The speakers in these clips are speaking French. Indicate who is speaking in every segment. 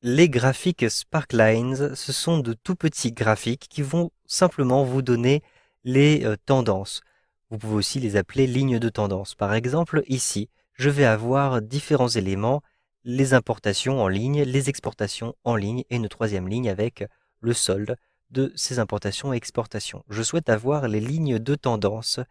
Speaker 1: Les graphiques Sparklines, ce sont de tout petits graphiques qui vont simplement vous donner les tendances. Vous pouvez aussi les appeler lignes de tendance. Par exemple, ici, je vais avoir différents éléments, les importations en ligne, les exportations en ligne et une troisième ligne avec le solde de ces importations et exportations. Je souhaite avoir les lignes de tendance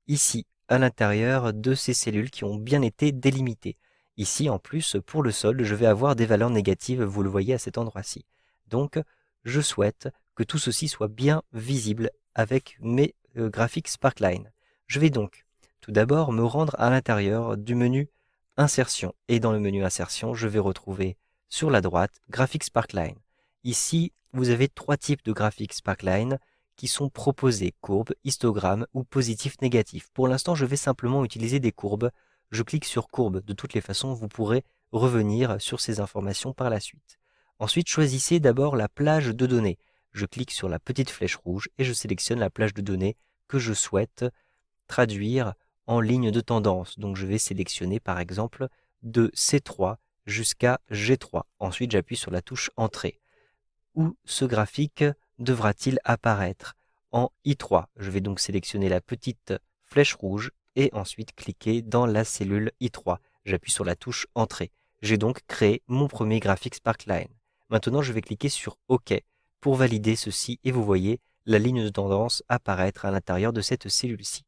Speaker 1: ici, à l'intérieur de ces cellules qui ont bien été délimitées. Ici, en plus, pour le solde, je vais avoir des valeurs négatives, vous le voyez à cet endroit-ci. Donc, je souhaite que tout ceci soit bien visible avec mes graphiques Sparkline. Je vais donc tout d'abord me rendre à l'intérieur du menu Insertion. Et dans le menu Insertion, je vais retrouver sur la droite Graphics Sparkline. Ici, vous avez trois types de graphiques Sparkline qui sont proposés, courbes, histogrammes ou positifs-négatifs. Pour l'instant, je vais simplement utiliser des courbes. Je clique sur courbe. De toutes les façons, vous pourrez revenir sur ces informations par la suite. Ensuite, choisissez d'abord la plage de données. Je clique sur la petite flèche rouge et je sélectionne la plage de données que je souhaite traduire en ligne de tendance. Donc je vais sélectionner par exemple de C3 jusqu'à G3. Ensuite, j'appuie sur la touche Entrée. Où ce graphique devra-t-il apparaître? En I3. Je vais donc sélectionner la petite flèche rouge et ensuite cliquer dans la cellule I3. J'appuie sur la touche Entrée. J'ai donc créé mon premier graphique Sparkline. Maintenant, je vais cliquer sur OK pour valider ceci et vous voyez la ligne de tendance apparaître à l'intérieur de cette cellule-ci.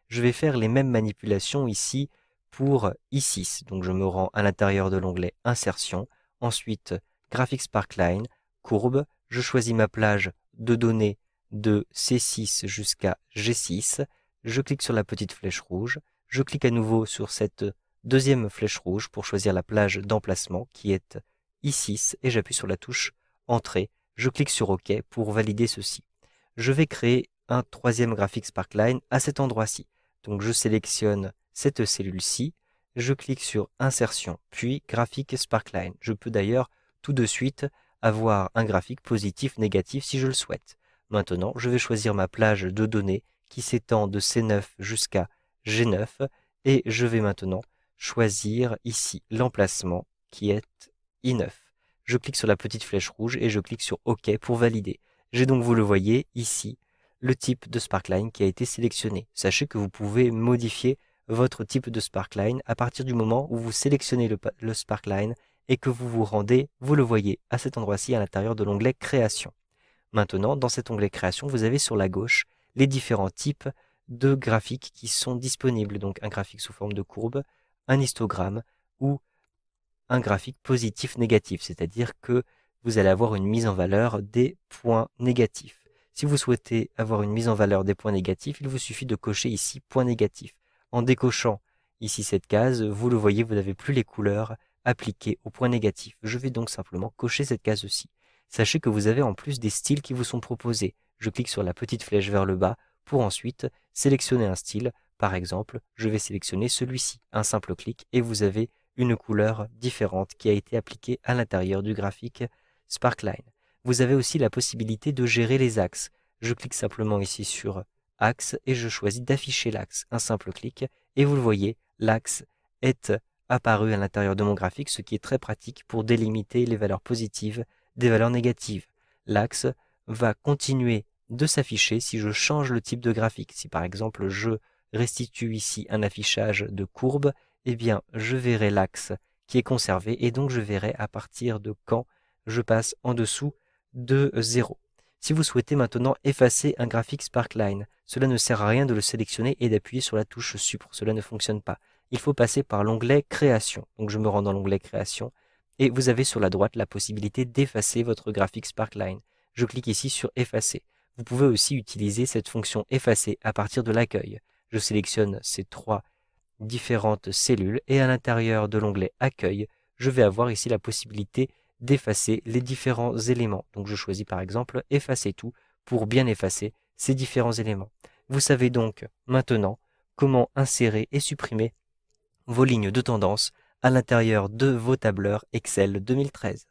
Speaker 1: Je vais faire les mêmes manipulations ici pour I6. Donc je me rends à l'intérieur de l'onglet Insertion, ensuite Graphics Sparkline, courbe, je choisis ma plage de données de C6 jusqu'à G6, je clique sur la petite flèche rouge, je clique à nouveau sur cette deuxième flèche rouge pour choisir la plage d'emplacement qui est I6 et j'appuie sur la touche Entrée, je clique sur OK pour valider ceci. Je vais créer un troisième graphique Sparkline à cet endroit-ci. Donc je sélectionne cette cellule-ci, je clique sur Insertion, puis Graphique Sparkline. Je peux d'ailleurs tout de suite avoir un graphique positif, négatif si je le souhaite. Maintenant, je vais choisir ma plage de données qui s'étend de C9 jusqu'à G9 et je vais maintenant choisir ici l'emplacement qui est I9. Je clique sur la petite flèche rouge et je clique sur OK pour valider. J'ai donc, vous le voyez, ici, le type de Sparkline qui a été sélectionné. Sachez que vous pouvez modifier votre type de Sparkline à partir du moment où vous sélectionnez le Sparkline et que vous vous rendez, vous le voyez, à cet endroit-ci à l'intérieur de l'onglet Création. Maintenant, dans cet onglet Création, vous avez sur la gauche les différents types de graphiques qui sont disponibles. Donc un graphique sous forme de courbe, un histogramme ou un graphique positif-négatif, c'est-à-dire que vous allez avoir une mise en valeur des points négatifs. Si vous souhaitez avoir une mise en valeur des points négatifs, il vous suffit de cocher ici point négatif. En décochant ici cette case, vous le voyez, vous n'avez plus les couleurs appliquées aux points négatifs. Je vais donc simplement cocher cette case-ci. Sachez que vous avez en plus des styles qui vous sont proposés. Je clique sur la petite flèche vers le bas pour ensuite sélectionner un style. Par exemple, je vais sélectionner celui-ci. Un simple clic et vous avez une couleur différente qui a été appliquée à l'intérieur du graphique Sparkline. Vous avez aussi la possibilité de gérer les axes. Je clique simplement ici sur Axe et je choisis d'afficher l'axe. Un simple clic et vous le voyez, l'axe est apparu à l'intérieur de mon graphique, ce qui est très pratique pour délimiter les valeurs positives des valeurs négatives. L'axe va continuer de s'afficher si je change le type de graphique. Si par exemple je restitue ici un affichage de courbe, eh bien je verrai l'axe qui est conservé et donc je verrai à partir de quand je passe en dessous de 0. Si vous souhaitez maintenant effacer un graphique Sparkline, cela ne sert à rien de le sélectionner et d'appuyer sur la touche Supre, cela ne fonctionne pas. Il faut passer par l'onglet Création. Donc je me rends dans l'onglet Création et vous avez sur la droite la possibilité d'effacer votre graphique Sparkline. Je clique ici sur Effacer. Vous pouvez aussi utiliser cette fonction Effacer à partir de l'accueil. Je sélectionne ces trois différentes cellules et à l'intérieur de l'onglet Accueil, je vais avoir ici la possibilité d'effacer les différents éléments. Donc je choisis par exemple Effacer tout pour bien effacer ces différents éléments. Vous savez donc maintenant comment insérer et supprimer vos lignes de tendance à l'intérieur de vos tableurs Excel 2013.